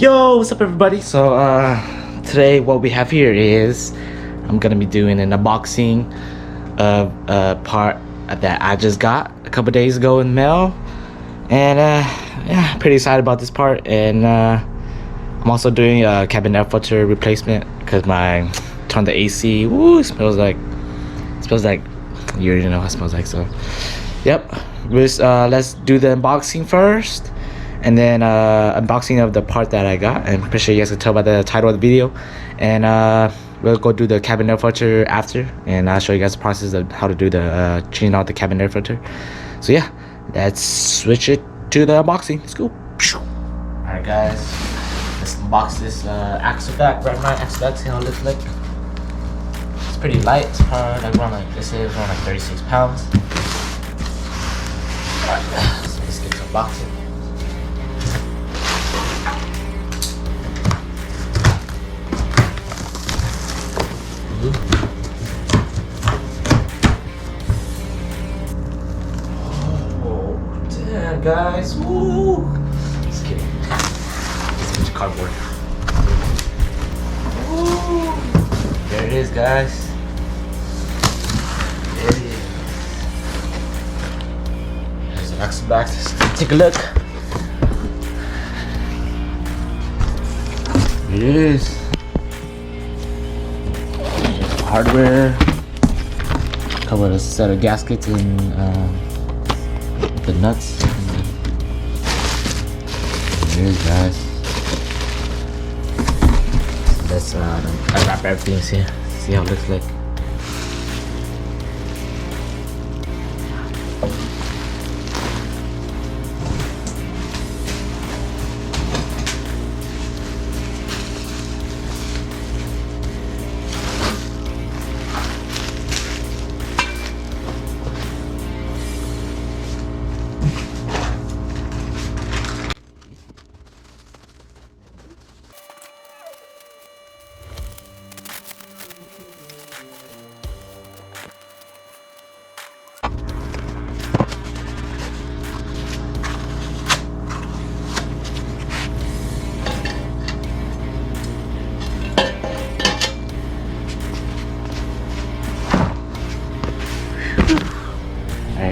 Yo, what's up everybody? So today what we have here is I'm gonna be doing an unboxing of a part that I just got a couple days ago in the mail, and yeah, pretty excited about this part. And I'm also doing a cabin air filter replacement because my turn the AC, it smells like you already know how it smells like. So yep, let's do the unboxing first, and then unboxing of the part that I got. And I'm pretty sure you guys can tell by the title of the video. And we'll go do the cabin air filter after, and I'll show you guys the process of how to do the changing out the cabin air filter. So yeah, let's switch it to the unboxing. Let's go. Alright guys, let's unbox this Axleback REV9 Axleback. See how it looks like. It's pretty light. It's hard. Like around like this is around like 36 pounds. Alright, so let's get to unboxing. Oh, damn, guys. Woo! Just kidding. It's a bunch of cardboard. Woo! There it is, guys. There it is. There's an Axleback. Let's take a look. There it is. Hardware, couple of set of gaskets and the nuts. There it is, guys. Let's unwrap everything here. See how it looks like.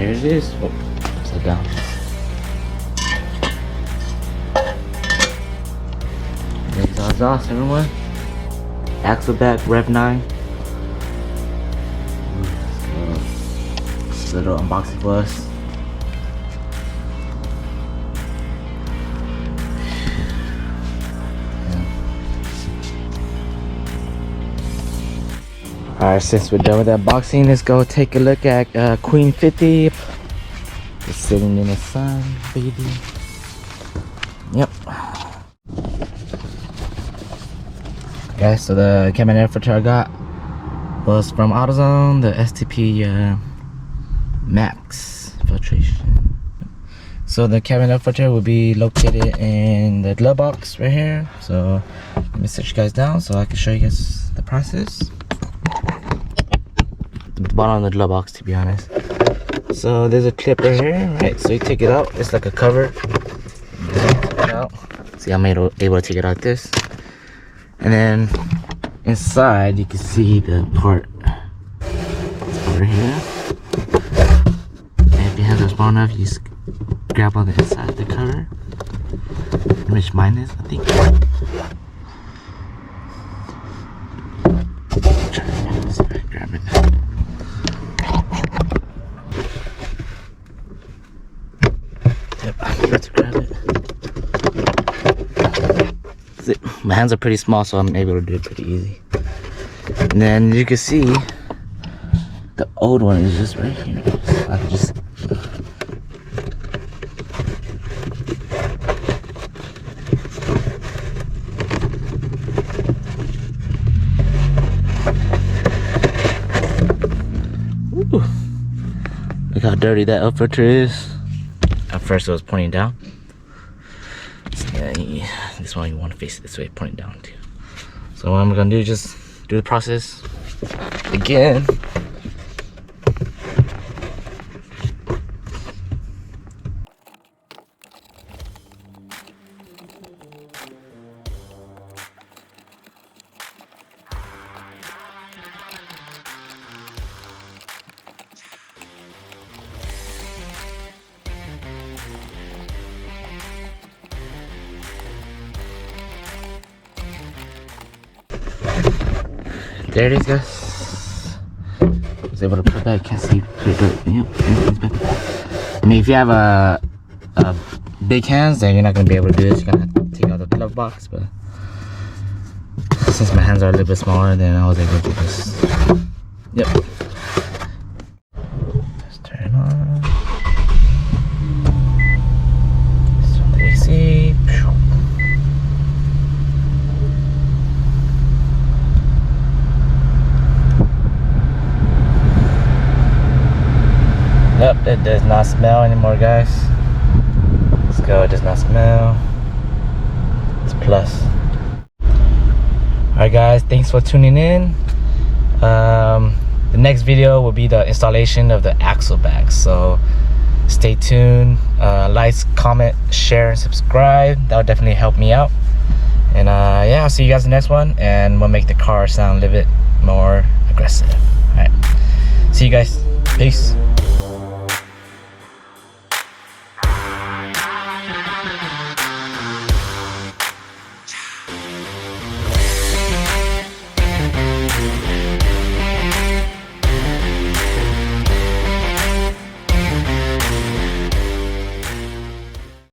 There it is. Oh, upside down. There's our exhaust, everyone. Axleback REV9. This little unboxing for us. Alright, since we're done with the unboxing, let's go take a look at Q50. It's sitting in the sun, baby. Yep. Guys, so the cabin air filter I got was from AutoZone, the STP Max filtration. So the cabin air filter will be located in the glove box right here. So let me sit you guys down so I can show you guys the process. The bottom of the glove box, to be honest. So there's a clip right here, right? So you take it out. It's like a cover. Take it out. See, I'm able to take it out like this. And then inside, you can see the part over here. And if your hands are small enough, you just grab on the inside of the cover. Which mine is, I think. Grab it. Yep, I forgot to grab it. My hands are pretty small, so I'm able to do it pretty easy. And then you can see the old one is just right here. So I can just Ooh. Look how dirty that up filter is. At first it was pointing down. So yeah, this one you want to face it this way, pointing down too. So what I'm gonna do is just do the process again. There it is, guys. I was able to put that. Can't see clear, but yep, everything's back. I mean, if you have a big hands, then you're not gonna be able to do this. You're gonna have to take out the glove box. But since my hands are a little bit smaller, then I was able to do this. Yep. Let's turn it on. Let's turn the AC. Yep, it does not smell anymore, guys. Let's go, it does not smell. It's a plus. Alright guys, thanks for tuning in. The next video will be the installation of the Axleback, so stay tuned. Like, comment, share, and subscribe. That would definitely help me out. And yeah, I'll see you guys in the next one, and we'll make the car sound a little bit more aggressive. Alright, see you guys. Peace.